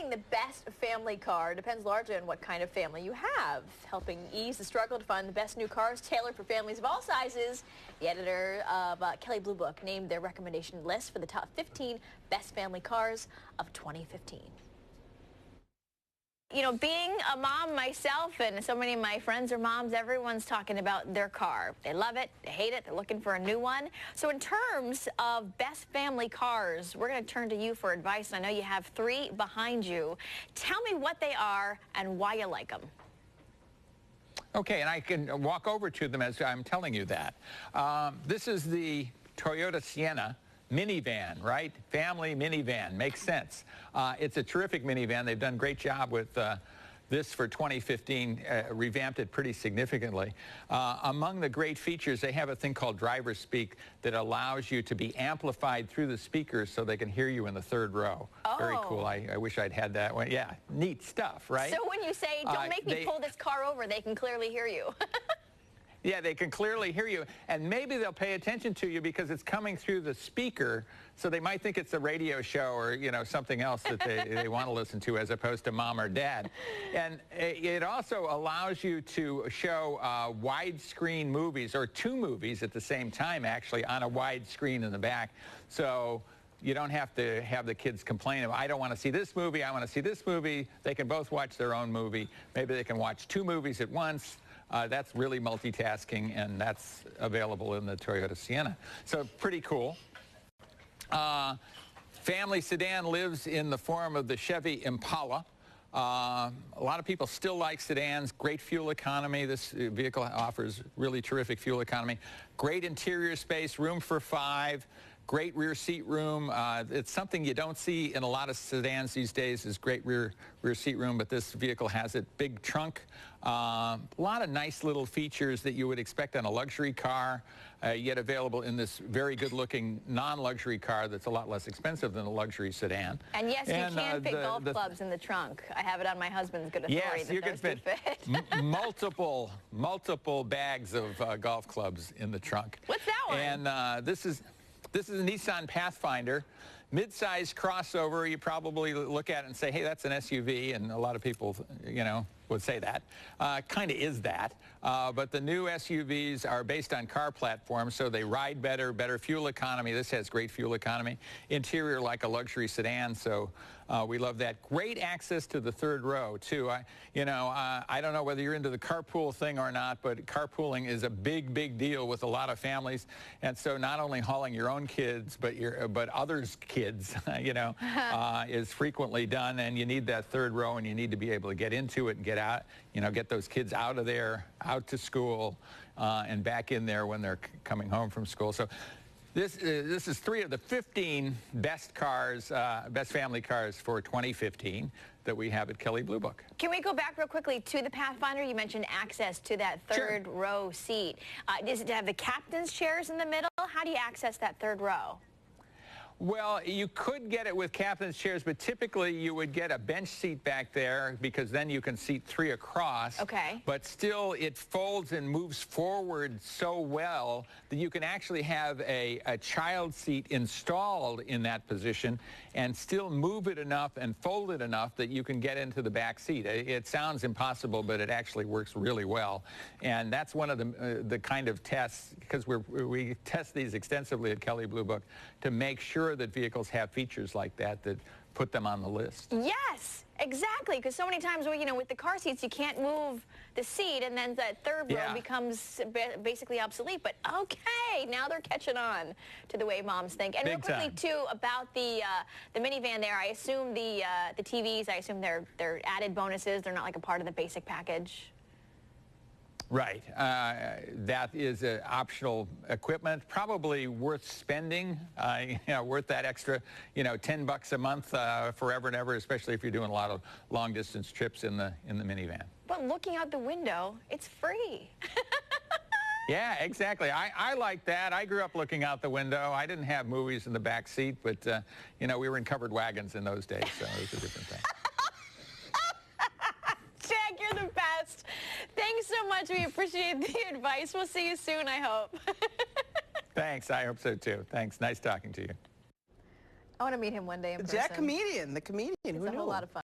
Finding the best family car depends largely on what kind of family you have. Helping ease the struggle to find the best new cars tailored for families of all sizes, the editor of Kelley Blue Book named their recommendation list for the top 15 best family cars of 2015. You know, being a mom myself, and so many of my friends are moms, everyone's talking about their car. They love it, they hate it, they're looking for a new one. So in terms of best family cars, we're going to turn to you for advice. I know you have 3 behind you. Tell me what they are and why you like them. Okay, and I can walk over to them as I'm telling you that. This is the Toyota Sienna minivan, right? Family minivan, makes sense. It's a terrific minivan. They've done a great job with this for 2015, revamped it pretty significantly. Among the great features, they have a thing called driver speak that allows you to be amplified through the speakers so they can hear you in the 3rd row. Oh. Very cool. I wish I'd had that one. Yeah, neat stuff, right? So when you say, don't make me pull this car over, they can clearly hear you. Yeah, they can clearly hear you, and maybe they'll pay attention to you because it's coming through the speaker, so they might think it's a radio show or, you know, something else that they want to listen to as opposed to mom or dad. And it also allows you to show widescreen movies, or 2 movies at the same time, actually, on a wide screen in the back. So you don't have to have the kids complain of, I don't want to see this movie, I want to see this movie. They can both watch their own movie. Maybe they can watch 2 movies at once. That's really multitasking, and that's available in the Toyota Sienna. So pretty cool. Family sedan lives in the form of the Chevy Impala. A lot of people still like sedans. Great fuel economy. This vehicle offers really terrific fuel economy. Great interior space, room for 5. Great rear seat room. It's something you don't see in a lot of sedans these days, is great rear seat room, but this vehicle has it. Big trunk. A lot of nice little features that you would expect on a luxury car, yet available in this very good-looking non-luxury car that's a lot less expensive than a luxury sedan. And yes, you can fit golf clubs in the trunk. I have it on my husband's good authority. Yes, you can fit multiple bags of golf clubs in the trunk. What's that one? And this is a Nissan Pathfinder, mid-size crossover. You probably look at it and say, hey, that's an SUV, and a lot of people, you know, would say that. Kind of is that. But the new SUVs are based on car platforms, so they ride better, better fuel economy. This has great fuel economy. Interior like a luxury sedan, so we love that. Great access to the 3rd row, too. I don't know whether you're into the carpool thing or not, but carpooling is a big, big deal with a lot of families. And so not only hauling your own kids, but others' kids, is frequently done. And you need that 3rd row, and you need to be able to get into it and get out, get those kids out of there, out to school, and back in there when they're coming home from school. So this is 3 of the 15 best cars, best family cars for 2015 that we have at Kelley Blue Book. Can we go back real quickly to the Pathfinder? You mentioned access to that 3rd row seat. Does it have the captain's chairs in the middle? How do you access that 3rd row? Well, you could get it with captain's chairs, but typically you would get a bench seat back there because then you can seat 3 across. Okay. But still, it folds and moves forward so well that you can actually have a child seat installed in that position and still move it enough and fold it enough that you can get into the back seat. It sounds impossible, but it actually works really well. And that's one of the kind of tests, because we test these extensively at Kelley Blue Book to make sure that vehicles have features like that put them on the list. Yes, exactly, because so many times, with the car seats, you can't move the seat, and then that 3rd row becomes basically obsolete. But okay, now they're catching on to the way moms think. And real quickly, too, about the minivan there, I assume the TVs, I assume they're added bonuses. They're not like a part of the basic package. Right. That is optional equipment, probably worth spending, worth that extra, $10 a month forever and ever, especially if you're doing a lot of long-distance trips in the minivan. But looking out the window, it's free. Yeah, exactly. I like that. I grew up looking out the window. I didn't have movies in the back seat, but, we were in covered wagons in those days, so it was a different thing. Jack, you're the best. Thanks so much. We appreciate the advice. We'll see you soon, I hope. Thanks. I hope so, too. Thanks. Nice talking to you. I want to meet him one day in person. Jack, the comedian. It's a whole lot of fun.